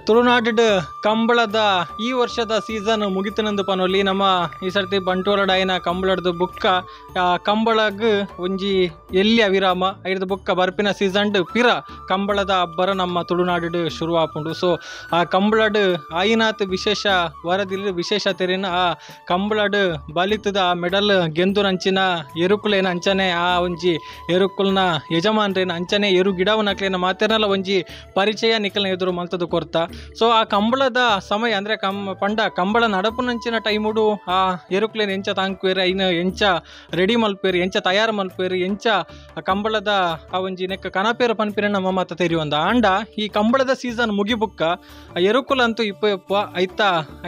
ತುಳುನಾಡು ಕಂಬಳದ ಈ ವರ್ಷದ ಸೀಸನ್ ಮುಗಿತನಂದು ಪನೊಲಿ ನಮ್ಮ ಈ ಸರ್ತಿ ಬಂಟ್ವಾಳ ಆಯ್ನ ಕಂಬಳದ ಬುಕ್ಕ ಕಂಬಳಗ್ ಒಂಜಿ ಎಲ್ಲಿ ವಿರಾಮ ಐದು ಬುಕ್ಕ ಬರ್ಪಿನ ಸೀಸನ್ ಪಿರ ಕಂಬಳದ ಹಬ್ಬರ ನಮ್ಮ ತುಳುನಾಡು ಶುರು ಆಪುಂಡು. ಸೊ ಆ ಕಂಬಳಡ್ ಆಯಿನಾತ್ ವಿಶೇಷ ವರದಿಲ್ ವಿಶೇಷ ತೆರಿನ ಆ ಕಂಬಳಡ್ ಬಲಿತದ ಆ ಮೆಡಲ್ ಗೆಂದುನಂಚಿನ ಎರುಕುಲೇನ ಅಂಚನೆ ಆ ಒಂಜಿ ಎರುಕುಲ್ನ ಯಜಮಾನ್ರೇನ ಅಂಚನೆ ಎರು ಗಿಡವನಕ್ಲೇನ ಮಾತೆರ್ನಲ ಒಂಜಿ ಪರಿಚಯ ನಿಖಲ್ನ ಎದುರು ಮಲ್ತದ ಕೊರ್ತ. ಸೊ ಆ ಕಂಬಳದ ಸಮಯ ಅಂದರೆ ಪಂಡ ಕಂಬಳ ನಡಪುನಂಚಿನ ಟೈಮುಡು ಆ ಎರುಕ್ಲೇನು ಎಂಚ ತಾಂಕ್ವೇರಿ ಐನ ಎಂಚ ರೆಡಿ ಮಲ್ಪೇರಿ ಎಂಚ ತಯಾರು ಮಲ್ಪೇರಿ ಎಂಚ ಕಂಬಳದ ಆ ಒಂಜಿ ನೆಕ್ಕ ಕನಪೇರ ಪನ್ಪಿನ ನಮ್ಮ ಮಾತ ತೆರಿಯೊಂದ ಆಂಡ ಈ ಕಂಬಳದ ಸೀಸನ್ ಮುಗಿಬುಕ್ಕ ಎರುಕುಲಂತೂ ಇಪ್ಪ ಐತ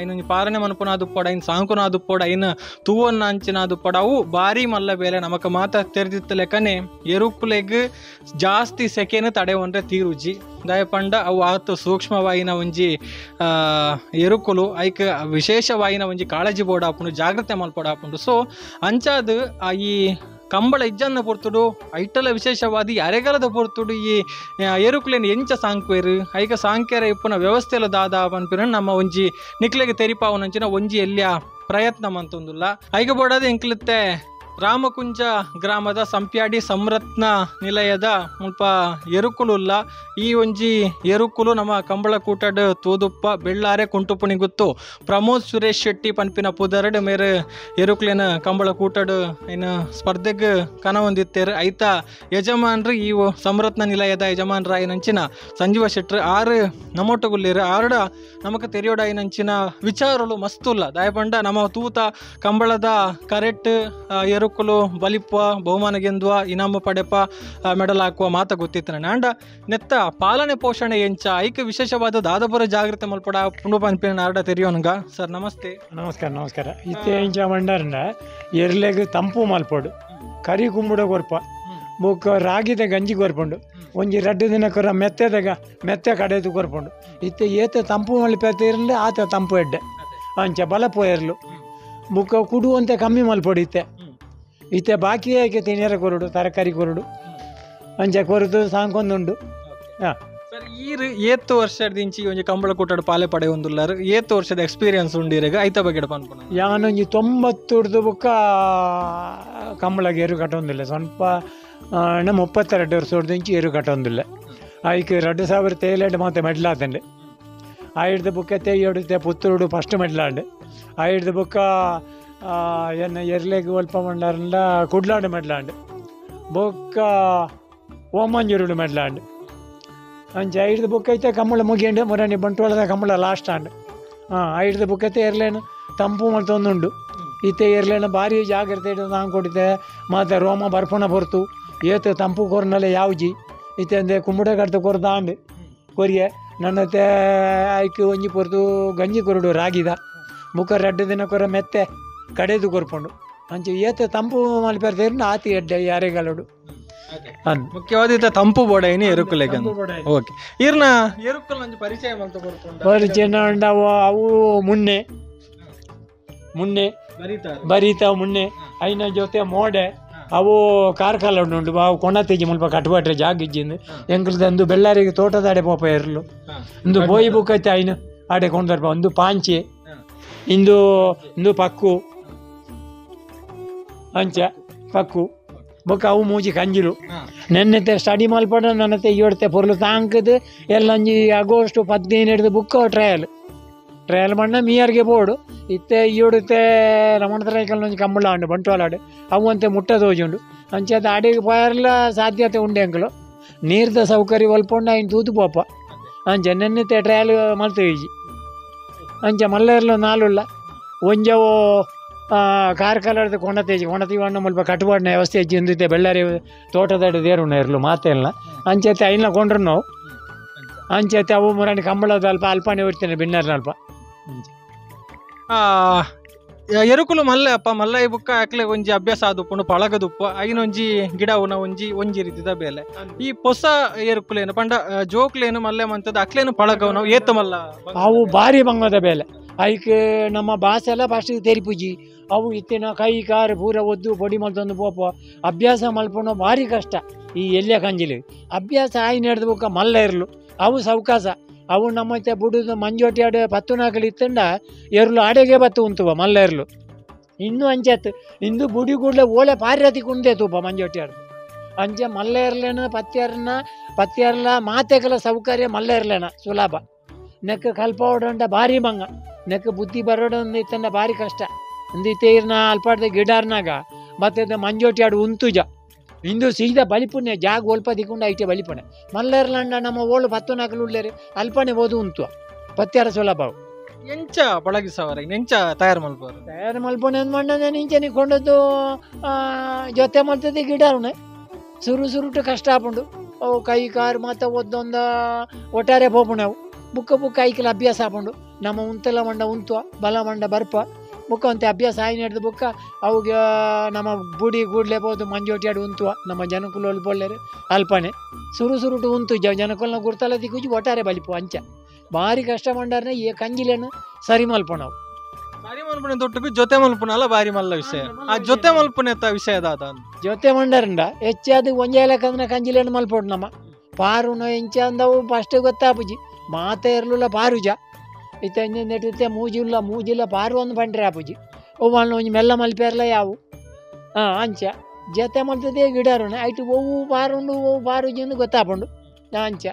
ಐನ ಪಾರಣೆ ಮನ್ಪುನಾದು ಪೋಡ ಐನ್ ಸಾಂಕುನಾದು ಪೋಡ ಐನ ತೂವನ್ನ ಅಂಚಿನಾದು ಪೋಡ ಅವು ಭಾರಿ ಮಲ್ಲ ಬೇಲೆ ನಮಕ ಮಾತ ತೆರೆದಿತ್ತ ಲೆಕ್ಕನೆ ಎರುಕುಲೆಗ್ ಜಾಸ್ತಿ ಸೆಕೆನು ತಡೆ ಒಂದ್ರೆ ತೀರುಜಿ ದಯಪಂಡ ಅವು ಆತು ಸೂಕ್ಷ್ಮವಾಯಿನ ಒಂಜಿ ಎರುಕುಲು ಐಕ್ ವಿಶೇಷವಾಯಿನ ಒಂಜಿ ಕಾಳಜಿ ಬೋಡಾಪುಂಡು ಜಾಗ್ರತೆ ಮಲ್ಪೋಡಾಪುಂಡು. ಸೊ ಅಂಚಾದ್ ಈ ಕಂಬಳ ಇಜ್ಜನ್ನ ಪೊರ್ತುಡು ಐಟಲ ವಿಶೇಷವಾದಿ ಅರೆಗಾಲದ ಪೊರ್ತುಡು ಈ ಎರುಕುಲೇನು ಎಂಚ ಸಾಂಕ್ವೇರು ಐಕ ಸಾಂಕ್ಯರ ಇಪ್ಪುನ ವ್ಯವಸ್ಥೆಲ ದಾದ ಪನ್ಪಿನ ನಮ್ಮ ಒಂಜಿ ನಿಕ್ಲೆಗೆ ತೆರಿಪಾವನಂಚಿನ ಒಂಜಿ ಎಲ್ಲಿಯ ಪ್ರಯತ್ನ ಮಂತೊಂದುಲ್ಲ ಐಕ ಬೋಡಾದ ಎಂಕ್ಲತ್ತೆ ರಾಮಕುಂಜ ಗ್ರಾಮದ ಸಂಪ್ಯಾಡಿ ಸಂರತ್ನ ನಿಲಯದ ಮುಲ್ಪ ಎರುಕುಲುಲ್ಲ ಈ ಒಂಜಿ ಎರುಕುಲು ನಮ್ಮ ಕಂಬಳ ಕೂಟಡ್ ತೂದುಪ್ಪ ಬೆಳ್ಳಾರೆ ಕುಂಟುಪುಣಿಗುತ್ತು ಪ್ರಮೋದ್ ಸುರೇಶ್ ಶೆಟ್ಟಿ ಪನ್ಪಿನ ಪುದರಡ್ ಮೇರೆ ಎರುಕುಲೇನ ಕಂಬಳ ಕೂಟಡ್ ಏನು ಸ್ಪರ್ಧೆಗೆ ಕನ ಹೊಂದಿತ್ತೇರು ಐತ ಯಜಮಾನ್ರು ಈ ಸಂರತ್ನ ನಿಲಯದ ಯಜಮಾನ್ರ ಐನಂಚಿನ ಸಂಜೀವ ಶೆಟ್ರು ಆರು ನಮೋಟಗುಲ್ಲಿರು ಆರ್ಡ ನಮಕ ತೆರೆಯೋಡ ಐನಂಚಿನ ವಿಚಾರಗಳು ಮಸ್ತುಲ್ಲ ದಯಪಂಡ ನಮ್ಮ ತೂತ ಕಂಬಳದ ಕರೆಕ್ಟ್ ಎರುಕುಲು ಬಲಿಪ ಬಹುಮಾನ ಗೆಂದುವ ಇನಾಮ ಪಡೆಪ ಮೆಡಲ್ ಹಾಕುವ ಮಾತ ಗೊತ್ತಿತ್ತು ನಾನು ಆಂಡ ನೆತ್ತ ಪಾಲನೆ ಪೋಷಣೆ ಎಂಚ ಐಕ ವಿಶೇಷವಾದ ದಾದಪುರ ಜಾಗ್ರತೆ ಮಲ್ಪಡ ಪುಂಡು ಪನ್ಪಿನ ಆರ್ಡ ತೆರೆಯೋನಗ ಸರ್ ನಮಸ್ತೆ. ನಮಸ್ಕಾರ ಇತ್ತೆ ಇಂಚ ಮಂಡರ್ನ ಎರ್ಲೆಗ್ ತಂಪು ಮಲ್ಪೋಡು ಕರಿ ಕುಂಬುಡ ಕೊರ್ಪ ಬುಕ್ ರಾಗಿದ ಗಂಜಿ ಕೊರ್ಪುಂಡು ಒಂಜಿ 2 ದಿನಕ್ಕರ ಮೆತ್ತೆ ಕಡೆದು ಕೊರ್ಪುಂಡು ಇತ್ತೆ ಏತ ತಂಪು ಮಲ್ಪೇರ್ಲೆ ಆತ ತಂಪು ಎಡ್ಡೆ ಅಂಚ ಬಲಪೋ ಎರ್ಲು ಬುಕ್ ಕುಡುವಂತೆ ಕಮ್ಮಿ ಮಲ್ಪೊಡು ಇತ್ತೆ ಬಾಕಿ ಆಯ್ಕೆ ತಿನ್ನೇರ ಕೊರಡು ತರಕಾರಿ ಕೊರಡು ಅಂಚ ಕೊರದು ಸಾಂಕೊಂದುಂಡು. ಸರ್ ಏತ್ತು ವರ್ಷದಿಂಚಿ ಒಂಜಿ ಕಂಬಳ ಕೂಟಡ್ ಪಾಲೆ ಪಡೆ ಒಂದುಲ್ಲಾರು ಏತ್ತು ವರ್ಷದ ಎಕ್ಸ್ಪೀರಿಯನ್ಸ್ ಉಂಡಿರೆಗ ಐತ ಬಗ್ಗೆ ಪನ್ಪುನ ಯಾನೊಂಜಿ 90 ಬುಕ್ಕ ಕಂಬಳಗೆ ಏರು ಕಟ್ಟೊಂದಿಲ್ಲ ಸ್ವಲ್ಪ 32 ವರ್ಷದಿಂಚಿ ಏರು ಕಟ್ಟೊಂದಿಲ್ಲ ಐಕ್ 2007 ಮತ್ತೆ ಮೆಡ್ಲಾತಂಡೆ ಆಯ್ದ ಬುಕ್ಕ ತೆಯ್ಯೋಡುತ್ತೆ ಪುತ್ತೂರು ಫಸ್ಟ್ ಮೆಡ್ಲಾಂಡ್ ಆಯ್ದ ಬುಕ್ಕ ಎನ್ನ ಎರ್ಲೆಗ್ ಒಲ್ಪ ಮಂಡಾರಂಡ ಕುಡ್ಲಾಂಡ್ ಮೆಡ್ಲಾಂಡ್ ಬೊಕ್ಕ ಓಮಂಜೂರುಡು ಮೆಡ್ಲಾಂಡ್ ಅಂಚ ಐದು ಬುಕ್ ಐತೆ ಕಂಬಳ ಮುಗಿಯಂಡು ಮುರಣಿ ಬಂಟ್ವಾಳದ ಕಂಬಳ ಲಾಸ್ಟ್ ಆಂಡ್ ಐದು ಬುಕ್ ಐತೆ ಎರ್ಲೇನು ತಂಪು ಮಲ್ತೊಂದುಂಡು ಇತ್ತೆ ಎರ್ಲೇನು ಭಾರಿ ಜಾಗ್ರತೆ ಇಟ್ಟು ನಾನು ಕೊಡಿತೆ ಮತ್ತು ರೋಮ ಬರ್ಪಣ ಬರ್ತು ಏತು ತಂಪು ಕೊರ್ನಲೆ ಯಾವ್ಜಿ ಇತ್ತೆ ಅಂದೆ ಕುಂಬುಡ ಕಡ್ತು ಕೊರ್ದಾಂಡ್ ಕೊರಿಯೆ ನನ್ನತ್ತೆ ಐಕ್ ಒಂಜಿ ಪೊರ್ತು ಗಂಜಿ ಕೊರಡು ರಾಗಿದ ಬುಕ್ಕ 2 ದಿನ ಕೊರ ಮೆತ್ತೆ ಕಡೆದು ಕೊರ್ಪುಂಡು ಅಂಚ ಏತ ತಂಪು ಮಲ್ಪೇರ್ದೇರು ಆತಿ ಎಡ್ಡೆ ಯಾರೆಗಲಡು ಮುಖ್ಯವಾದ ತಂಪು ಬೋಡ ಏನು ಎರುಕುಲೆಗೆ ಓಕೆ ಇರ್ನ ಎರುಕುಲ್ ಒಂಜಿ ಪರಿಚಯ ಪರಿಚಯ ಅವು ಮುನ್ನೆ ಬರೀತಾವ ಮುನ್ನೆ ಐನ ಜೊತೆ ಮೋಡೆ ಅವು ಕಾರ್ಕಲ ಉಂಟು ಅವು ಕೊಣ ತೆಜಿ ಮುಲ್ಪ ಕಟ್ಬಟ್ರೆ ಜಾಗ ಇಜ್ಜಿಂದು ಎಂಕ್ಲದಂದು ಬೆಳ್ಳಾರಿಗೆ ತೋಟದಾಡೆ ಪೋಪ ಇರಲು ಇಂದು ಬೋಯಿ ಬುಕ್ ಐತೆ ಐನು ಆಡೆ ಕೊಂಡ್ರಪ್ಪ ಒಂದು ಪಾಂಚೆ ಇಂದು ಪಕ್ಕು ಅಂಚ ಪಕ್ಕು ಬೊಕ್ಕ ಅವು ಮೂಜಿ ಕಂಜಿಲು ನೆನ್ನೆತ್ತೆ ಸ್ಟಡಿ ಮಲ್ಪಡ ನನ್ನತ್ತೆ ಇಡ್ತೆ ಪೊರ್ಲು ತಾಂಕದು ಎಲ್ಲಂಜಿ ಆಗಸ್ಟ್ 15 ಬುಕ್ ಟ್ರಯಲ್ ಮಣ್ಣ ಮೀಯರ್ಗೆ ಬೋಡು ಇತ್ತೆ ಇಡುತ್ತೆ ರಮಣದ ರೈಕಲ್ ಒಂಜಿ ಕಂಬಳ ಉಂಡು ಬಂಟ್ವಾಳಾಡು ಅವು ಅಂತೆ ಮುಟ್ಟದೋಜುಂಡು ಅಂಚೆ ಅಡಿಗೆ ಪೋಯರ್ಲ ಸಾಧ್ಯತೆ ಉಂಡೆ ಅಂಕಲು ನೀರ್ದ ಸೌಕರ್ಯ ಒಲ್ಪೊಂಡು ಐನು ತೂತು ಪೋಪ ಅಂಚೆ ನೆನ್ನೆತ್ತೆ ಟ್ರಯಲ್ ಮಲ್ತೀಜಿ ಅಂಚೆ ಮಲ್ಲೆರ್ಲು ನಾಳುಲ್ಲ ಒಂಜವು ಕಾರ್ಕಲದ ಕೊಣತಿ ವಣ್ಣ ಮುಲ್ಪ ಕಟ್ಟುಬಾಡಿನ ವ್ಯವಸ್ಥೆ ಹೆಚ್ಚಿ ಹೊಂದಿತ್ತೆ ಬೆಳ್ಳಾರಿ ತೋಟದ ದೇರುಣ ಇರಲು ಮಾತೆಲ್ಲ ಅಂಚೆತ್ತೆ ಐನ ಕೊಂಡ್ರು ನಾವು ಅಂಚೆತ್ತೆ ಅವು ಮುರಾಣಿ ಕಂಬಳದ ಅಲ್ಪಾನೆ ಇರ್ತೇನೆ ಬಿನ್ನರ್ನ ಅಲ್ಪ ಎರುಕುಲು ಮಲ್ಲ ಬುಕ್ಕ ಆಕ್ಲೆ ಒಂಜಿ ಅಭ್ಯಾಸ ಆದುಪ್ಪುಂಡು ಪಳಗದುಪ್ಪ ಐನೊಂಜಿ ಗಿಡ ಒಂಜಿ ರೀತಿದ ಬೇಲೆ ಈ ಹೊಸ ಎರುಕುಲೇನು ಪಂಡ ಜೋಕ್ಲೇನು ಮಲ್ಲೆ ಮಂತದ ಅಕ್ಲೇನು ಪಳಗವು ನಾವು ಏತ ಮಲ್ಲ ಅವು ಭಾರಿ ಬಂಗದ ಬೇಲೆ ಐಕ್ ನಮ್ಮ ಭಾಷೆ ಎಲ್ಲ ಫಸ್ಟಿಗೆ ತೆರಿಪುಜಿ ಅವು ಇತ್ತಿನ ಕೈ ಕಾರು ಪೂರ ಒದ್ದು ಪೊಡಿ ಮಲ್ತೊಂದು ಪೋಪ ಅಭ್ಯಾಸ ಮಲ್ಪುಂಡು ಭಾರಿ ಕಷ್ಟ ಈ ಎಲ್ಯ ಕಂಜಿಲಿ ಅಭ್ಯಾಸ ಆಯ್ನ ಹಿಡ್ದು ಬುಕ್ಕ ಮಲ್ಲ ಇರಲು ಅವು ಸೌಕಾಸ ಅವು ನಮ್ಮತ್ತೆ ಬುಡುದು ಮಂಜೋಟಿ ಆಡು 14 ಇತ್ತಂಡ ಎರ್ಲು ಆಡೆಗೆ ಬತ್ತು ಉಂತುವ ಮಲ್ಲ ಎರ್ಲು ಇನ್ನೂ ಅಂಚೆತ್ತು ಇಂದು ಬುಡಿ ಕೂಡಲೇ ಓಳೆ ಪಾರ್ಯತಿ ಕುಂದೆ ತೂಪ ಮಂಜೋಟಿ ಆಡು ಅಂಚೆ ಮಲ್ಲ ಇರ್ಲೇನ ಪತ್ಯರ್ಲ ಮಾತೆಗಳ ಸೌಕರ್ಯ ಮಲ್ಲ ಇರ್ಲೇನ ಸುಲಭ ನೆಕ್ ಕಲ್ಪ ಓಡಂಡ ಭಾರಿ ಮಂಗ ನೆಕ್ ಬುದ್ಧಿ ಬರೋಡೊಂದು ಇತ್ತಂಡ ಭಾರಿ ಕಷ್ಟ ಒಂದು ಇತ್ತೇರ್ನ ಅಲ್ಪಾಡ್ದ ಗಿಡಾರ್ನಾಗ ಮತ್ತೆ ಮಂಜೋಟಿ ಆಡು ಉಂತುಜ ಇಂದು ಸೀದಾ ಬಲಿಪುಣ್ಯ ಜಾಗ ಒಲ್ಪ ದಿಕ್ಕೊಂಡು ಐಟೆ ಬಲಿಪುಣ್ಯ ಮಲ್ಲರ್ಲಂಡ ನಮ್ಮ ಓಳು 14 ಉಳ್ಳೇರಿ ಅಲ್ಪನೆ ಓದು ಉಂತು ಪತ್ಯಾರ ಸುಲಭ ಎಂಚ ಪಳಗಿಸವರ ಎಂಚ ತಯಾರು ಮಲ್ಪರು ತಯಾರು ಮಲ್ಪನೆ ಅಂದ್ ಮಂಡ ನಿಂಚೆ ಕೊಂಡದ್ದು ಜೊತೆ ಮಲ್ತದೆ ಗಿಡಾರುಣೆ ಸುರುಟು ಕಷ್ಟ ಆಪುಂಡು ಅವು ಕೈ ಕಾರು ಮತ್ತು ಒದ್ದೊಂದ ಒಟ್ಟಾರೆ ಪೋಪುಣೆ ಅವು ಬುಕ್ಕ ಐಕಲ ಅಭ್ಯಾಸ ಆಪುಂಡು ನಮ್ಮ ಉಂತೆಲ್ಲ ಮಂಡ ಉಂತುವ ಬಲ ಮಂಡ ಬರ್ಪ ಬುಕ್ಕ ಅಂತೆ ಅಭ್ಯಾಸ ಆಯ್ ನಡೆದು ಬುಕ್ಕ ಅವಾಗ ನಮ್ಮ ಬುಡಿ ಗೂಡ್ಲೆ ಬೋದು ಮಂಜೋಟಿ ಆಡು ಉಂತುವ ನಮ್ಮ ಜನಕುಲು ಒಲ್ಪೊಳ್ಳೆರು ಅಲ್ಪನೆ ಸುರುಟು ಉಂತು ಜನಕುಲ್ನ ಗುರ್ತಲ ದಿಕ್ಕುಜಿ ಒಟ್ಟಾರೆ ಬಲಿಪು ಅಂಚ ಭಾರಿ ಕಷ್ಟ ಮಂಡಾರ್ನೆ ಈ ಕಂಜಿಲೇನು ಸರಿ ಮಲ್ಪು ನಾವು ಬಾರಿ ಮಲ್ಪನೆ ತೊಟ್ಟಿಗೆ ಜೊತೆ ಮಲ್ಪುನ ಅಲ್ಲ ಬಾರಿ ಮಲ್ಲ ವಿಷಯ ಆ ಜೊತೆ ಮಲ್ಪನೆ ವಿಷಯದ ಜೊತೆ ಮಂಡಾರಂಡ ಹೆಚ್ಚಾದ ಒಂಜೆ ಲೆಕ್ಕಂದ್ರೆ ಕಂಜಿಲೇನು ಮಲ್ಪೋಡು ನಮ್ಮ ಪಾರುನ ಎಂಚ ಅಂದವು ಫಸ್ಟ್ ಗೊತ್ತಾಪುಜಿ ಮಾತ ಇರ್ಲಿಲ್ಲ ಪಾರುಜ ಇತ್ತ ನೆಟ್ಟಿತ್ತೆ ಮೂಜಿಲ್ಲ ಪಾರು ಒಂದು ಬಂಡ್ರೆ ಆಪುಜಿ ಒವ್ವಣ್ಣ ಒಂಜಿ ಮೆಲ್ಲ ಮಲ್ಪೇರ್ಲ ಯಾವು ಅಂಚ ಜೊತೆ ಮಲ್ತದೆ ಗಿಡಾರುಣ ಐಟು ಒವ್ವು ಪಾರುಂಡು ಒವ್ವು ಪಾರುಜಿ ಗೊತ್ತಾಪುಂಡು ಅಂಚ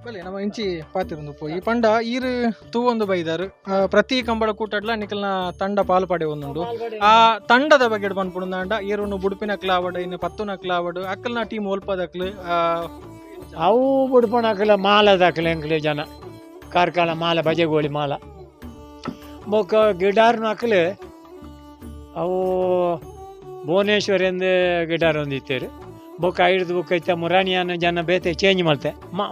ಬಲೆ ನಮ್ಮ ಇಂಚಿ ಪಾತಿರೊಂದು ಪೋಯಿ ಪಂಡ ಈರು ತೂವೊಂದು ಬೈದಾರು ಪ್ರತಿ ಕಂಬಳ ಕೂಟಡ್ಲ ನಿಕಲ್ನ ತಂಡ ಪಾಲು ಪಡೆ ಒಂದುಂಡು ಆ ತಂಡದ ಬಗ್ಗೆ ಪನ್ಪುಂಡ ಈರುನು ಬುಡುಪಿನ ಕ್ಲಾವಡ್ ಇನ್ನು ಪತ್ತುನ ಕ್ಲಾವಡ್ ಅಕ್ಕಲ್ನ ಟೀಮ್ ಒಲ್ಪದಕ್ಲು ಅವು ಬುಡುಪಣಕ್ಲ ಮಾಲದಕ್ಲೆ ಎಂಕ್ಲೆ ಜನ ಕಾರ್ಕಾಲ ಮಾಲ ಬಜೆಗೋಳಿ ಮಾಲ ಬೊಕ್ಕ ಗಿಡಾರ್ನು ಅಕ್ಲೆ ಅವು ಭುವನೇಶ್ವರಿ ಎಂದು ಗಿಡಾರ್ ಒಂದು ಇತ್ತೇರು ಬೊಕ್ಕ ಐಡ್ದು ಬುಕ್ಕ ಇತ್ತ ಮುರಾಣಿಯನ್ನ ಜನ ಬೇತೆ ಚೇಂಜ್ ಮಾಡ್ತೆ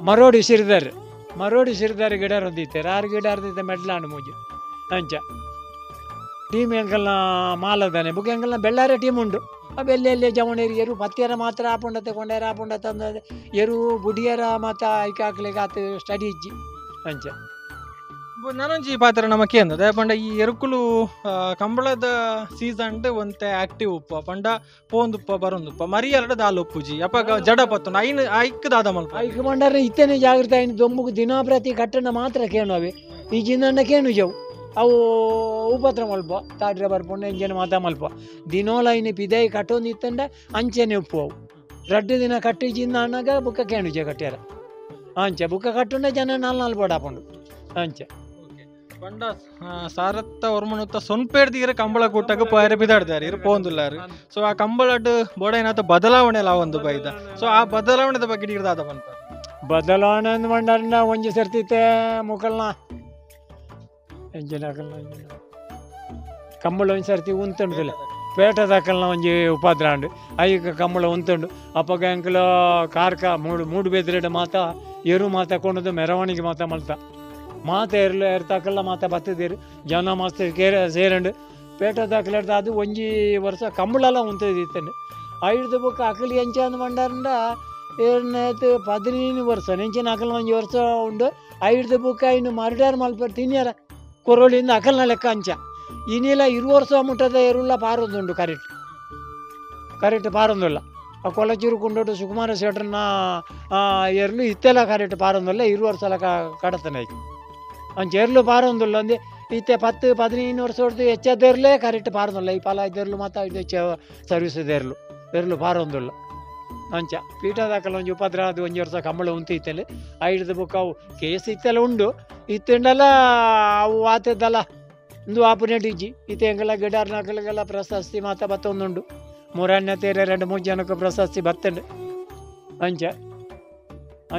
ಮರೋಡಿ ಸಿರಿದಾರೆ ಗಿಡಾರ್ ಒಂದು ಇತ್ತೇರು 6 ಗಿಡಾರ್ದಿದ್ದ ಮೆಡ್ಲಾಂಡು ಮೂಜು ಅಂಚ ಟೀಮ್ ಎಂಕಲ್ನ ಮಾಲದಾನೆ ಬುಕ್ಕ ಎಂಕಲ್ನ ಬೆಳ್ಳಾರೆ ಟೀಮ್ ಉಂಡು ಬೆಲ್ಲೆಲ್ಲೇ ಜವಣೇರಿ ಎರು ಪತ್ಯರ ಮಾತ್ರ ಆಪುಂಡತೆ ಕೊಂಡೇರ ಆಪುಂಡತೆ ಅಂದ ಎರು ಬುಡಿಯರ ಮಾತ ಐಕ ಹಾಕ್ಲಿಕ್ಕೆ ಆತು ಸ್ಟಡಿ ಇಜ್ಜಿ ಅಂಚ ನಾನೊಂಜಿ ಪಾತ್ರ ನಮಕ್ಕೆ ಅಂದದ ಪಂಡ ಈ ಎರುಕುಲು ಕಂಬಳದ ಸೀಸನ್ ಒಂತೆ ಆಕ್ಟಿವ್ ಉಪ್ಪ ಪಂಡ ಪೋಂದುಪ್ಪ ಬರೊಂದುಪ್ಪ ಮರಿಯಲ್ಡ ದಾಲ್ ಉಪ್ಪುಜಿ ಅಪ್ಪ ಜಡ ಪತ್ತು ಐಕ್ ದಾದ ಮಲ್ಪ ಐಕ್ ಮಂಡಾರ ಇತ್ತೇನೆ ಜಾಗೃತ ಇನ್ನು ದೊಂಬುಗು ದಿನಪ್ರತಿ ಕಟ್ಟಣ ಮಾತ್ರ ಕೇಣುವೆ ಈ ಜಿನ್ನ ಕೇಣು ಜವು ಅವು ಉಪದ್ರ ಮಲ್ಪ ತಾಡ್ರೆ ಬರ್ಪುಂಡು ಎಂಜನ ಮಾತ ಮಲ್ಪ ದಿನೋಲ ಇನ್ನು ಪಿದಾಯಿ ಕಟ್ಟೊಂದು ಇತ್ತಂಡ ಅಂಚೆನೆ ಉಪ್ಪು ಅವು 2 ದಿನ ಕಟ್ಟಿ ಜಿನ್ನ ಅಣ್ಣಾಗ ಬುಕ್ಕ ಕೇಣುಜೆ ಕಟ್ಟ್ಯಾರ ಅಂಚ ಬುಕ್ಕ ಕಟ್ಟುಂಡ ಜನ 4 ಬಡಾಪುಂಡು ಅಂಚ ಪಂಡ ಸಾರತ್ತ ಹೊರ್ಮನುತ್ತ ಸೊನ್ಪೇಡ್ದಿರ ಕಂಬಳ ಕೂಟಗ ಪಾಯರೆ ಬಿದಾಡ್ದಾರೆ ಇರು ಪೋಂದುಲ್ಲಾರು ಸೊ ಆ ಕಂಬಳಡ್ ಬೋಡ ಏನಾತ ಬದಲಾವಣೆ ಅಲ್ಲ ಒಂದು ಬೈದ ಸೊ ಆ ಬದಲಾವಣೆದ ಬಗ್ಗೆ ಇರ್ದಾದ ಬಂತ ಬದಲಾವಣೆ ಅಂದ್ ಮಂಡಾರನ ಒಂಜಿ ಸರ್ತಿತ್ತೆ ಮುಕಲ್ನ ಎಂಜಿನ ಕಂಬಳ ಒಂಜಿ ಸರ್ತಿ ಉಂತುಂಡಿಲ್ಲ ಪೇಟದಾಕಲ್ನ ಒಂಜಿ ಉಪದ್ರಾಂಡು ಐಕ ಕಂಬಳ ಉಂತುಂಡು ಅಪ್ಪಗ ಎಂಕಲ ಕಾರ್ಕ ಮೂಡು ಬೆದ್ರೆಡ್ ಮಾತ ಎರು ಮಾತ ಕೊಂಡದು ಮೆರವಣಿಗೆ ಮಾತ ಮಲ್ತ ಮಾತ ಎರ್ತಾಕಲ್ಲ ಮಾತ ಬತ್ತದಿರು ಜನ ಮಸ್ತ್ ಸೇರಂಡು ಪೇಟದಾಕಲ್ ಅದು ಒಂಜಿ ವರ್ಷ ಕಂಬಳಲ್ಲ ಉಂತದಿತ್ತಂಡು ಐದು ಬುಕ್ಕ ಅಕಲಿ ಎಂಚ ಅಂದ್ ಮಂಡಾರಂಡ ಏರ್ನೇತು 15 ವರ್ಷ ನೆಂಚಿನ ಅಕಲ್ ಒಂಜಿ ವರ್ಷ ಉಂಡು ಐದು ಬುಕ್ಕ ಇನ್ನು ಮರ್ಡರ್ ಮಲ್ಪರ್ ತಿನ್ಯಾರ ಕೊರೋಳಿಂದ ಅಕಲ್ನ ಲೆಕ್ಕ ಅಂಚ ಇನ್ನಿಲ್ಲ 20 ವರ್ಷ ಮುಟ್ಟದ ಎರುಲ್ಲ ಪಾರೊಂದುಂಡು ಕರೆಕ್ಟ್ ಪಾರೊಂದುಲ್ಲ ಆ ಕೊಲಚೂರು ಕುಂಡೋಡು ಸುಕುಮಾರ ಶೆಟ್ರನ್ನ ಎರ್ಲು ಇತ್ತೆಲ್ಲ ಕರೆಕ್ಟ್ ಪಾರೊಂದುಲ್ಲ 20 ವರ್ಷ ಕಡತನ ಆಯ್ತು ಅಂಚ ಎರ್ಲು ಪಾರೊಂದುಲ್ಲ ಅಂದೆ ಇತ್ತೆ 10-15 ವರ್ಷ ಹೊಡೆದು ಹೆಚ್ಚದೇರ್ಲೇ ಕರೆಕ್ಟ್ ಪಾರೊಂದುಲ್ಲ ಈ ಪಾಲ ಇದೆರ್ಲು ಮತ್ತು ಇದು ಹೆಚ್ಚ ಸರ್ವಿಸ್ ಎರ್ಲು ಪಾರೊಂದುಲ್ಲ ಅಂಚ ಪೀಠದಾಕಲ್ಲ ಒಂಜಿ ಉಪದ್ರ ಅದು ಒಂಜಿ ವರ್ಷ ಕಂಬಳ ಉಂತು ಇತ್ತಲ್ಲಿ ಐದು ಬುಕ್ ಅವು ಕೇಸ್ ಇತ್ತೆಲ್ಲ ಉಂಡು ಇತ್ತುಂಡಲ್ಲ ಅವು ಆತದ್ದಲ್ಲ ಒಂದು ಆಪುನೆಟ್ ಇಜ್ಜಿ ಇತ್ತೆ ಎಂಗೆಲ್ಲ ಗಿಡಾರ್ನಾಕಲಿಗೆಲ್ಲ ಪ್ರಶಸ್ತಿ ಮಾತ ಬತ್ತೊಂದುಂಡು 3 ತೇರೆ 2-3 ಜನಕ್ಕೆ ಪ್ರಶಸ್ತಿ ಬತ್ತಂಡು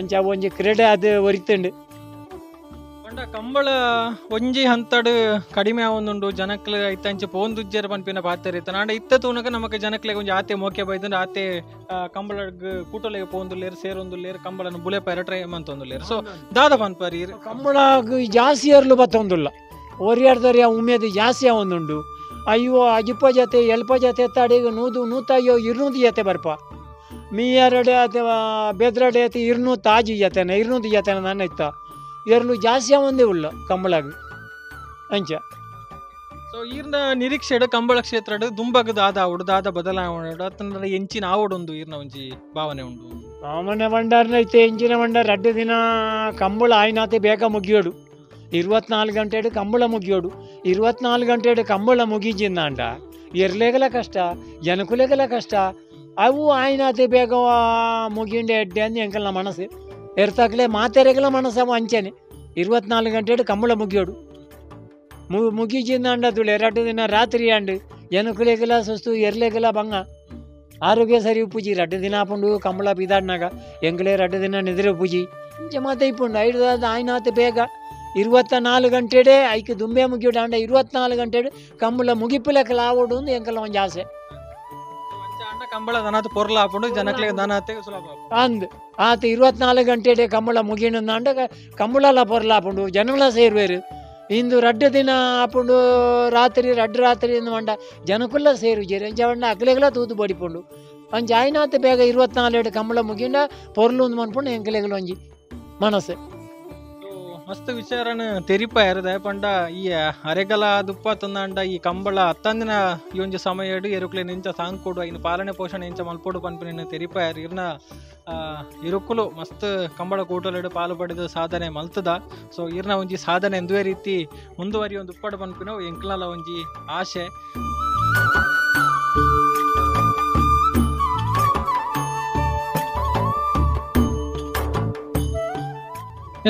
ಅಂಚ ಒಂಜಿ ಕ್ರೀಡೆ ಅದು ಒರಿತಂಡು ಪಂಡ ಕಂಬಳ ಒಂಜಿ ಹಂತಡ್ ಕಡಿಮೆ ಆವೊಂದುಂಡು ಜನಕ್ಲೆ ಐತಂಚ ಪೋಂದುಜ್ಜೆರ್ ಪನ್ಪಿನ ಪಾತೆರ್ ಇತ್ತ ನಾಂಡ ಇತ್ತ ತೂನಕ ನಮಕ್ ಜನಕ್ಲೆಗ್ ಒಂಜಿ ಆತೆ ಮೋಕೆ ಬೈದಂಡು ಆತೆ ಕಂಬಳಗ್ ಕೂಟಲೆಗ್ ಪೋಂದುಲ್ಲೇರ್ ಸೇರೊಂದುಲ್ಲೇರ್ ಕಂಬಳನ ಬುಲೆಪೈರ ಟ್ರೈ ಮಂತೊಂದುಲ್ಲೇರ್ ಸೊ ದಾದ ಪನ್ಪರಿ ಕಂಬಳಗ್ ಜಾಸ್ತಿ ಏರ್ಲು ಬತ್ತೊಂದುಲ್ಲ ಒರಿಯಾಡ್ದರಿ ಆ ಉಮೇದು ಜಾಸ್ತಿ ಆವೊಂದುಂಡು ಅಯ್ಯೋ ಅಜಿಪ್ಪ ಜೊತೆ ಎಲ್ಪ ಜೊತೆ ಎತ್ತಾಡಿಗ 100-150 ಜೊತೆ ಬರ್ಪ ಮೀಯರಡೆ ಅಥವಾ ಬೆದ್ರಡೆ ಐತಿ 200 ತಾಜಿ ಜೊತೆನ 200 ಜೊತೆನ ನನ್ನ ಇತ್ತ ಎರ್ಲು ಜಾಸ್ತಿ ಒಂದೇ ಉಳ್ಳ ಕಂಬಳಾಗ ಅಂಚ ಸೊ ಸೊ ಈರ್ನ ನಿರೀಕ್ಷೆಡ್ ಕಂಬಳ ಕ್ಷೇತ್ರ ದುಂಬಗದಾದ ಉಡ್ದಾದ ಬದಲಾವಣೆ ಅತಂದ್ರೆ ಎಂಚಿನ ಆವಡೊಂದು ಈರ್ನ ಒಂಜಿ ಭಾವನೆ ಉಂಡು. ಸಾಮಾನ್ಯ ಭಂಡಾರನ ಐತೆ ಎಂಚಿನ ಭಂಡಾರ 2 ದಿನ ಕಂಬಳ ಆಯ್ನಾತೆ ಬೇಗ ಮುಗಿಯೋಡು. 24 ಗಂಟೆಡು ಕಂಬಳ ಮುಗಿಯೋಡು. 24 ಗಂಟೆಡು ಕಂಬಳ ಮುಗಿಜಿಂದ ಅಂಡ ಇರ್ಲೆಗಲ ಕಷ್ಟ ಜನಕುಲೆಗಲ ಕಷ್ಟ ಅವು ಆಯ್ನಾತೆ ಬೇಗ ಮುಗಿಂಡೆ ಎಡ್ಡೆ ಅಂದು ಎಂಕಲ್ನ ಮನಸ್ಸು ಎರ್ತಕ್ಲೆ ಮಾತೆರೆಗಲ ಮನಸ್ಸು ಅಂಚನೆ 24 ಗಂಟೆಡು ಕಂಬಳ ಮುಗಿಯೋಡು. ಮುಗಿಜಿಂದ ಅಂಡ ತುಳೆ 2 ದಿನ ರಾತ್ರಿ ಅಂಡು ಜನಕುಲೆಗಲ ಸುಸ್ತು ಎರ್ಲೆಗಲ ಬಂಗ ಆರೋಗ್ಯ ಸರಿ ಉಪ್ಪುಜಿ 2 ದಿನ ಹಾಕೊಂಡು ಕಂಬಳ ಬಿದಾಡ್ನಾಗ ಎಂಗ್ಲೇ 2 ದಿನ ನಿದ್ರೆ ಉಪ್ಪುಜಿ ಇಂಚೆ ಮಾತೆ ಇಪ್ಪುಂಡು ಐದಾದ ಆಯ್ನಾತೆ ಬೇಗ 24 ಗಂಟೆಡೆ ಐಕೆ ದುಂಬೆ ಮುಗಿಯೋಡು ಅಂಡ 24 ಗಂಟೆಡು ಕಂಬಳ ಮುಗಿಪಿಲಕ್ಕಲ ಆವೋಡು ಒಂದು ಎಂಕಲ್ಲ ಒಂದು ಆಸೆ ಕಂಬಳ ದನಾತ್ ಪೊರ್ಲ ಹಾಕೊಂಡು ಜನಕ್ಲೆ ದನಾತೆ ಸುಲಭ ಅಂದು ಆತ 24 ಗಂಟೆಡೆ ಕಂಬಳ ಮುಗಿನ ಅಂಡ ಕಂಬಳ ಪೊರ್ಲ ಹಾಕೊಂಡು ಜನಗಳ ಸೇರುವೇರು ಇಂದು 2 ದಿನ ಹಾಕೊಂಡು ರಾತ್ರಿ 2 ರಾತ್ರಿ ಮಂಡ ಜನಕುಲ್ಲ ಸೇರು ಜೇರಿ ಅಂಚ ಅಕ್ಲೆಗಲ ತೂತು ಬಡಿಪುಂಡು ಅಂಚ ಆಯ್ನಾತ ಬೇಗ 24 ಕಂಬಳ ಮುಗಿಂಡ ಪೊರ್ಲು ಒಂದು ಮನ್ಪುಂಡು ಎಂಕಲೆಗಲು ಒಂಜಿ ಮನಸ್ಸು ಮಸ್ತ್ ವಿಚಾರನ ತೆರಿಪಾಯರ್ ದಯಪಂಡ ಈ ಅರೆಗಲ ದುಪ್ಪ ತಂದಾಂಡ ಈ ಕಂಬಳ ಹತ್ತಂದಿನ ಈ ಒಂಜಿ ಸಮಯ ಎರುಕ್ಲೆ ನಿಂಚ ಸಾಂಗ್ ಕೊಡು ಇನ್ನು ಪಾಲನೆ ಪೋಷಣೆ ಇಂಚ ಮಲ್ಪೋಡು ಪನ್ಪಿನ ತೆರಿಪಾಯರ್ ಇರ್ನ ಇರುಕ್ಕುಲು ಮಸ್ತ್ ಕಂಬಳ ಕೂಟಲೆಡು ಪಾಲು ಪಡೆದು ಸಾಧನೆ ಮಲ್ತದ. ಸೊ ಇರ್ನ ಒಂಜಿ ಸಾಧನೆ ಎಂದುವೆ ರೀತಿ ಮುಂದುವರಿ ಒಂದು ಉಪ್ಪಡು ಪನ್ಪಿನ ಎಂಕ್ಲಲ ಒಂಜಿ ಆಶೆ.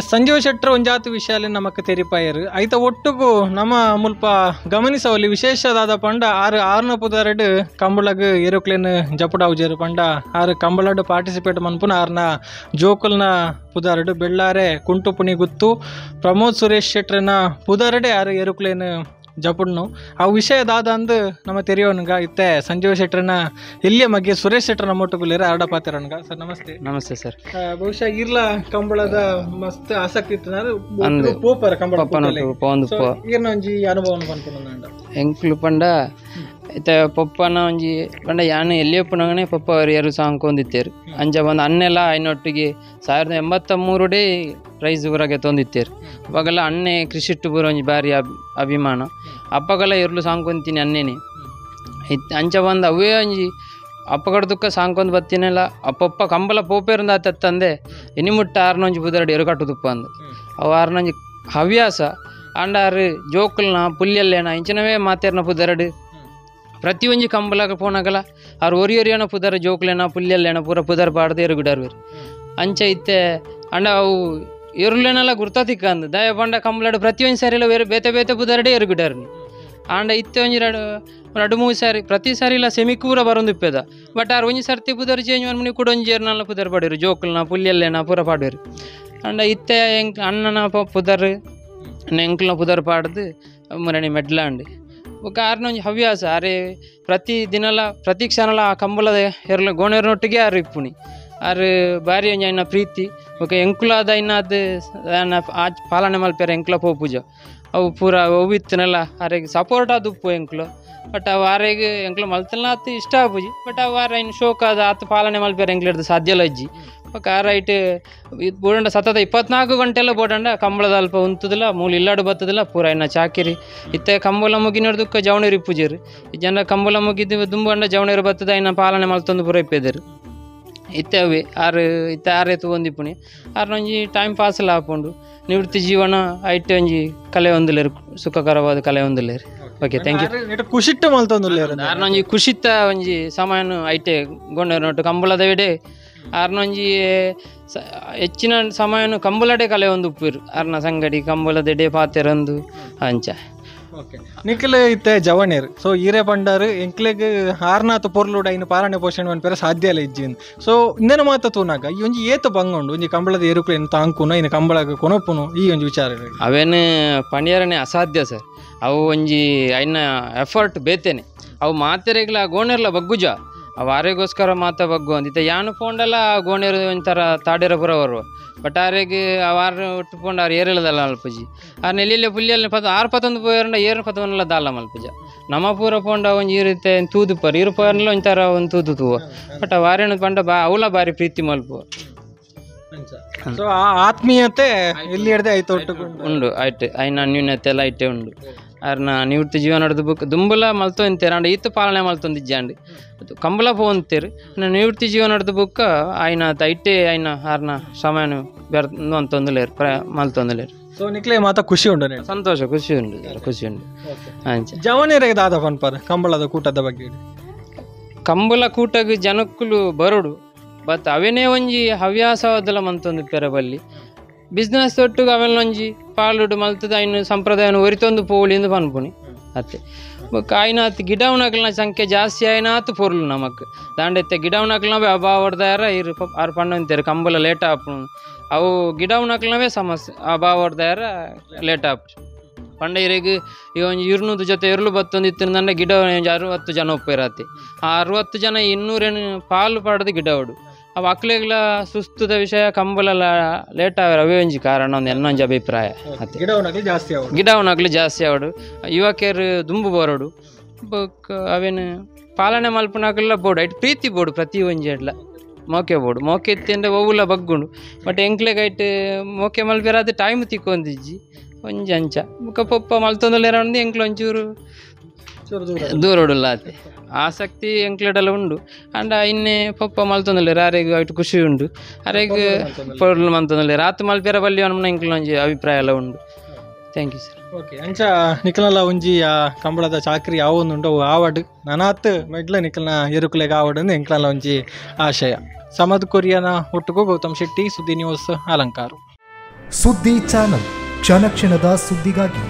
ಸಂಜೀವ ಶೆಟ್ಟರ್ ಒಂಜಾತು ವಿಷಯ ನಮಕ್ ತೆರಿಪಾಯರು ಐತ ಒಟ್ಟುಗು ನಮ್ಮ ಮುಲ್ಪ ಗಮನಿಸವಲ್ಲಿ ವಿಶೇಷದಾದ ಪಂಡ ಆರ್ನ ಪುದರಡ್ ಕಂಬಳಗ್ ಏರೋಕ್ಲೇನ್ ಜಪುಡಾವುಜರು ಪಂಡ ಆರು ಕಂಬಳಡ್ ಪಾರ್ಟಿಸಿಪೇಟ್ ಮನ್ಪುನ ಆರ್ನ ಜೋಕುಲ್ನ ಪುದರಡ್ ಬೆಳ್ಳಾರೆ ಕುಂಟುಪುಣಿ ಗುತ್ತು ಪ್ರಮೋದ್ ಸುರೇಶ್ ಶೆಟ್ರನ ಪುದರಡೆ ಆರು ಏರೋಕ್ಲೇನ್ ಜಪುಡ್ನು ಆ ವಿಷಯದಾದ ಅಂದು ನಮ್ಮ ತೆರೆಯೋನ್ಗ ಇತ್ತೆ ಸಂಜೀವ ಶೆಟ್ರನ ಎಲ್ಲಿಯ ಮಗೆ ಸುರೇಶ್ ಶೆಟ್ರನ ಮೊಟ್ಟುಗುಲೇರ ಆರಡ ಪಾತಿರನ್ಗ. ಸರ್ ನಮಸ್ತೆ. ನಮಸ್ತೆ ಸರ್. ಬಹುಶಃ ಇರ್ಲ ಕಂಬಳದ ಮಸ್ತ್ ಆಸಕ್ತಿ ಇತ್ತು ಪೋಪರ ಕಂಬಳ ಈರ್ನ ಒಂಜಿ ಅನುಭವ ಪನ್ಪುನ ಎಂಕ್ಲು ಪಂಡ ಇತ್ತ ಪಪ್ಪನ ಒಂಜಿ ಪಂಡ ಯಾನು ಎಲ್ಲಿ ಪುನಗನೆ ಪಪ್ಪ ಅವರು 2 ಸಾಂಗ್ ಕೊಂದಿತ್ತೇರು ಅಂಚ ಬಂದು ಅನ್ನೆಲ್ಲ ಐನೊಟ್ಟಿಗೆ 1983 ಪ್ರೈಸ್ ಊರಾಗೆ ತೊಂದಿತ್ತೇರು. ಅವಾಗೆಲ್ಲ ಅನ್ನೆ ಕ್ರಿಶಿಟ್ಟು ಪೂರ ಒಂಜಿ ಬಾರಿ ಅಭಿಮಾನ ಅಪ್ಪಗೆಲ್ಲ 2 ಸಾಂಗ್ ಕೊಂತೀನಿ ಅನ್ನೇನೆ ಅಂಚ ಬಂದು ಅವೇ ಒಂಜಿ ಅಪ್ಪಗಡ್ದುಕ್ಕ ಸಾಂಗ್ ಕೊಂದು ಬತ್ತಿನೆಲ್ಲ ಅಪ್ಪಪ್ಪ ಕಂಬಳ ಪೋಪೇರಿಂದ ಆತತ್ತಂದೆ ಇನಿ ಮುಟ್ಟ ಆರ್ನೊಂಜಿ ಬುದರಡಿ ಎರುಕಟ್ಟುದುಪ್ಪ ಅಂದು ಅವು ಆರ್ನೊಂಜಿ ಹವ್ಯಾಸ ಅಂಡಾರು ಜೋಕುಲ್ನ ಪುಲ್ಯಲ್ಲೇನ ಇಂಚಿನವೇ ಮಾತೇರ್ನ ಪುದರಡು ಪ್ರತಿ ಒಂಜಿ ಕಂಬಳಗ ಪೋನಾಗಲ ಅವ್ರು ಒರಿಯೊರಿಯನ ಪುದರ ಜೋಕ್ಲೆನ ಪುಲ್ಯಲ್ಲೇನ ಪೂರ ಪುದರ್ ಪಾಡ್ದು ಎರುಗಿಡಾರ್ವೇರು ಅಂಚ ಇತ್ತೆ ಅಂಡ ಅವು ಎರುಲೆನೆಲ್ಲ ಗುರ್ತಾತಿಕ್ಕ ಅಂದು ದಯ ಪಂಡ ಕಂಬಳಡು ಪ್ರತಿ ಒಂಜಿ ಸಾರಿಲ್ಲ ಬೇರೆ ಬೇತೆ ಬೇತೆ ಪುದರಡೆ ಎರುಗಿಡಾರ್ನಿ ಆಂಡ ಇತ್ತೆ ಒಂಜಿ 2-3 ಸಾರಿ ಪ್ರತಿ ಸಾರಿ ಇಲ್ಲ ಸೆಮಿಕೂರ ಬರೊಂದು ಇಪ್ಪೆದ ಬಟ್ ಆರು ಒಂಜಿ ಸರ್ತಿ ಪುದರ್ ಚೇಂಜ್ ಮಾಡ್ಮನಿ ಕೂಡ ಒಂಜಿ ಏರ್ನಲ್ಲ ಪುದರ್ ಪಾಡಿರು ಜೋಕುಲ್ನ ಪುಲ್ಯಲ್ಲೇನ ಪೂರ ಪಾಡ್ವೇರು ಅಂಡ ಇತ್ತೆ ಅಣ್ಣನ ಪುದರ್ ಎಂಕ್ಲನ ಪುದರ್ ಪಾಡ್ದು ಮುರಣಿ ಮೆಡ್ಲಾಂಡು ఒక ఆరునొంజి హవ్యాస అరే ప్రతి దినల ప్రతి క్షణల ఆ కంబల ఎర్ల గోణెరనొట్టిಗೆ ಆರು ಇಪ್ಪುನಿ ಆರು ಬಾರಿ ಒಂಜಿ ಐನ ಪ್ರೀತಿ ఒక ಎಂಕುಲಾದ ಐನಾದ ಪಾಲನೆ ಮಲ್ಪೆರ ಎಂಕ್ಲ ಪೋಪುಜ ಅವು ಪೂರ ಒವಿತ್ತನೆಲ್ಲ ಆರೆಗೆ ಸಪೋರ್ಟ್ ಆದ ಉಪ್ಪು ಎಂಕ್ಲು ಬಟ್ ಅವು ಆರೆಗೆ ಎಂಕ್ಲು ಮಲ್ತಲ್ನ ಆತು ಇಷ್ಟ ಆಪುಜಿ ಬಟ್ ಅವು ಆರ ಐನು ಶೋಕ ಆದ ಆತು ಪಾಲನೆ ಮಲ್ಪೆರ ಎಂಕ್ಲಿಡ್ದು ಸಾಧ್ಯಲ ಇಜ್ಜಿ ఒక ಆರೈಟ್ ಬೋಡಂಡ ಸತತ 24 ಗಂಟೆಲ್ಲ ಬೋಡಂಡ ಕಂಬಳದ ಅಲ್ಪ ಉಂತದಿಲ್ಲ ಮೂಲ ಇಲ್ಲಾಡು ಬತ್ತದಿಲ್ಲ ಪೂರ ಇನ್ನ ಚಾಕಿರಿ ಇತ್ತೆ ಕಂಬಳ ಮುಗಿನೋರ್ದುಕ್ಕ ಜವಣೇರು ಇಪ್ಪುಜೇರು ಈ ಜನ ಕಂಬಳ ಮುಗಿದು ದುಂಬಂಡ ಜವಣೇರು ಬತ್ತದ ಇನ್ನ ಪಾಲನೆ ಮಲ್ತೊಂದು ಪೂರ ಇಪ್ಪೇದರು ಇತ್ತೆ ಅವೆ ಆರು ಇತ್ತೆ ಆರೇತು ಒಂದಿಪ್ಪುಣಿ ಆರ್ನೊಂಜಿ ಟೈಮ್ ಪಾಸ್ ಹಾಕೊಂಡು ನಿವೃತ್ತಿ ಜೀವನ ಐಟೆ ಒಂಜಿ ಕಲೆ ಹೊಂದಲೇರು ಸುಖಕರವಾದ ಕಲೆ ಹೊಂದಲೇರು. Okay thank you. ಖುಷಿಟ್ಟು ಮಲ್ತೊಂದುಲ್ಲೇರು ಆರ್ನೊಂಜಿ ಖುಷಿತ್ತ ಒಂಜಿ ಸಮಯನು ಐಟೆ ಗೊಂಡೇರು ಕಂಬಳದ ವೇಡೆ ಆರ್ನೊಂಜಿ ಹೆಚ್ಚಿನ ಸಮಯನು ಕಂಬಳಡೆ ಕಲೆ ಒಂದು ಉಪ್ಪಿರು ಆರ್ನ ಸಂಗಡಿ ಕಂಬಳದೆಡೆ ಪಾತೆರಂದು ಅಂಚ. ಓಕೆ ನಿಖಿಲ್ ಇತ್ತೆ ಜವಣೇರು ಸೊ ಈರೆ ಪಂಡಾರು ಎಂಕ್ಲೆಗ್ ಆರ್ನಾಥ ಪೊರ್ಲುಡ ಇನ್ನು ಪಾಲನೆ ಪೋಷಣೆ ಅನ್ಪೇರ ಸಾಧ್ಯ ಇಲ್ಲ ಇಜ್ಜಿನ್. ಸೊ ಇಂದನ ಮಾತ ತೂನಾಗ ಈ ಒಂಜಿ ಏತು ಬಂಗೊಂಡು ಒಂಜಿ ಕಂಬಳದ ಏರುಕ್ಲೆ ತಾಂಕುನ ಇನ್ನು ಕಂಬಳಗ ಕೊನೊಪ್ಪುನು ಈ ಒಂಜಿ ವಿಚಾರ ಅವೇನು ಪಂಡ್ಯಾರನೆ ಅಸಾಧ್ಯ ಸರ್. ಅವು ಒಂಜಿ ಐನ ಎಫರ್ಟ್ ಬೇತೇನೆ ಅವು ಮಾತೆರೆಗ್ಲ ಗೋಣೆರ್ಲ ಬಗ್ಗುಜ ಅವು ಆರೆಗೋಸ್ಕರ ಮಾತ ಬಗ್ಗು ಅಂದಿತ್ತೆ ಯಾನು ಪೋಂಡಲ್ಲ ಗೋಣೆರು ಒಂಥರ ತಾಡೇರ ಪುರ ಬರುವ ಬಟ್ ಆರೆಗೆ ಅವಾರು ಉಟ್ಟುಕೊಂಡು ಅವ್ರು ಏರಿಲ್ಲದಲ್ಲ ಅಲ್ಪಜಿ ಆ ನೆಲೆಯಲ್ಲಿ ಪುಲ್ಲಿಯಲ್ಲಿ 6-11 ಪೋಯರಂಡ 7-11 ದಾಲ ಮಲ್ಪಜ ನಮ್ಮ ಪೂರ ಪೋಂಡ ಒಂಜಿ ಇರುತ್ತೆ ತೂದು ಪರ್ ಇರು ಪೋಯರ್ನಲ್ಲ ಒಂಥರ ಒಂದು ತೂದು ತೂವ ಬಟ್ ಅವಾರೇನು ಪಂಡ ಅವಲ ಬಾರಿ ಪ್ರೀತಿ ಮಲ್ಪುವ. ಸೊ ಆ ಆತ್ಮೀಯತೆ ಎಲ್ಲಿ ಹಿಡ್ದೆ ಆಯ್ತು ಉಂಡು ಐತೆ ಐನ ಅನ್ಯೂನ್ಯತೆ ಎಲ್ಲ ಐಟೆ ಉಂಡು ಅರ್ನ ನಿವೃತ್ತಿ ಜೀವನದ ಬುಕ್ ದುಂಬಲ ಮಲ್ತೊಂತೇರು ಅಂಡ ಈತ ಪಾಲನೆ ಮಲ್ತೊಂದಿಜ್ಜಾಂಡಿ ಕಂಬಳ ಪೋಂತೇರು ನಿವೃತ್ತಿ ಜೀವನದ ಬುಕ್ಕ ಆಯ್ನ ಐಟೆ ಆಯ್ನ ಆರ್ನ ಸಮಯನು ಬೆರ್ದು ಅಂತೊಂದುಲೇರು ಮಲ್ತೊಂದುಲೇರು. ಸೊ ನಿಕ್ಲೆ ಮಾತ ಖುಷಿ ಉಂಡು ನೆಡ್ ಸಂತೋಷ ಖುಷಿ ಉಂಟು ಖುಷಿ ಉಂಟು. ಅಂಚೆ ಜವನೇರಿಗೆ ದಾದ ಪನ್ಪರ್ ಕಂಬಳದ ಕೂಟದ ಬಗ್ಗೆ ಕಂಬಳ ಕೂಟಗ್ ಜನಕ್ಕುಲು ಬರೋಡು ಬತ್ ಅವೇನೇ ಒಂಜಿ ಹವ್ಯಾಸವಾದಲ ಮಂತೊಂದು ಪೆರ ಬಲ್ಲಿ ಬಿಸ್ನೆಸ್ ತೊಟ್ಟುಗ ಅವೆಲ್ಲ ಒಂಜಿ ಪಾಲುಡು ಮಲ್ತದ ಐನು ಸಂಪ್ರದಾಯನ ಒರಿತೊಂದು ಪೋಳಿಂದು ಪನ್ಪುನಿ ಅತ್ತೆ ಬೊಕ್ಕ ಆಯ್ನಾತ್ ಗಿಡವನಕಲ್ನ ಸಂಖ್ಯೆ ಜಾಸ್ತಿ ಆಯ್ನಾತ್ ಪೊರ್ಲು ನಮಕ್ ದಾಂಡೆತ್ತೆ ಗಿಡವನಕಲ್ನವೇ ಅಭಾವ ಹೊಡ್ದಾರ ಇರು ಆರು ಪಂಡಂತೇರು ಕಂಬಳ ಲೇಟ್ ಆಪು ಅವು ಗಿಡವನಕಲ್ನವೇ ಸಮಸ್ಯೆ ಅಭಾವ ಹೊಡ್ದಾರ ಲೇಟ್ ಆಪು ಪಂಡ ಇರೆಗ್ ಈ ಒಂಜಿ 200 ಜೊತೆ ಎರಲು ಬತ್ತೊಂದಿತ್ತಿನ ಗಿಡ ಒಂಜಿ 60 ಜನ ಒಪ್ಪಿರತ್ತೆ. ಆ 60 ಜನ 200 ಪಾಲು ಪಡೆದು ಗಿಡ ಹೊಡು ಅವು ಅಕ್ಲೆಗ್ಲ ಸುಸ್ತದ ವಿಷಯ ಕಂಬಲೆಲ್ಲ ಲೇಟ್ ಆಗ ಅವೇ ಒಂಜಿ ಕಾರಣ ಒಂದು ಇನ್ನೊಂಜಿ ಅಭಿಪ್ರಾಯ. ಅತ್ತೆ ಗಿಡವನಾಗ್ಲಿ ಜಾಸ್ತಿ ಆವಡು ಯುವಕರು ದುಂಬು ಬರೋಡು ಬೊಕ್ಕ ಅವೇನು ಪಾಲನೆ ಮಲ್ಪನಾಗಲ್ಲ ಬೋಡು ಐಟ್ ಪ್ರೀತಿ ಬೋಡು ಪ್ರತಿ ಒಂಜಿ ಎಡ್ಲ ಮೋಕೆ ಬೋಡು ಮೋಕೆ ಎತ್ತಿ ಅಂದರೆ ಒವ್ವುಲ ಬಗ್ಗುಂಡು ಬಟ್ ಎಂಕ್ಲೆಗೈಟ್ ಮೋಕೆ ಮಲ್ಪಿರಾದ ಟೈಮ್ ತಿಕ್ಕೊಂದಿಜ್ಜಿ ಒಂಜಿ ಅಂಚ ಮುಖ ಪೊಪ್ಪ ಮಲ್ತೊಂದುಲ್ಲೇರ ಎಂಕ್ಲು ಒಂಚೂರು ದೂರೋಡುಲ್ಲ ಅತ್ತೆ ಆಸಕ್ತಿ ಎಂಕ್ಲೆಡೆಲ್ಲ ಉಂಡು ಅಂಡ ಇನ್ನೆ ಪೊಪ್ಪ ಮಲ್ತೊಂದುಲ್ಲೇರ ಅರೆಗ್ ಐಟು ಖುಷಿ ಉಂಡು ಅರೆಗ್ ಪೊರ್ಲು ಮಲ್ತೊಂದುಲ್ಲೇರ ಆತು ಮಲ್ಪೆರ ಬಲ್ಲಿ ಅನ್ನ ಎಂಕ್ಲು ಒಂಜಿ ಅಭಿಪ್ರಾಯ ಎಲ್ಲ ಉಂಡು. Thank you sir. ಓಕೆ ಅಂಚ ನಿಖಲನ ಒಂಜಿ ಆ ಕಂಬಳದ ಚಾಕ್ರಿ ಯಾವೊಂದುಂಟು ಆವಡ್ ನನಾತ್ ಮೆಡ್ಲ ನಿಖಲ್ನ ಎರುಕುಲೆಗ್ ಆವಡ್ ಅಂದ್ ಎಂಕ್ಲನ ಒಂಜಿ ಆಶಯ. ಸಮದ್ ಕೊರಿಯನ ಒಟ್ಟುಗು ಗೌತಮ್ ಶೆಟ್ಟಿ, ಸುದ್ದಿ ನ್ಯೂಸ್, ಅಲಂಕಾರ. ಸುದ್ದಿ ಚಾನಲ್ ಕ್ಷಣ ಕ್ಷಣದ ಸುದ್ದಿಗಾಗಿ.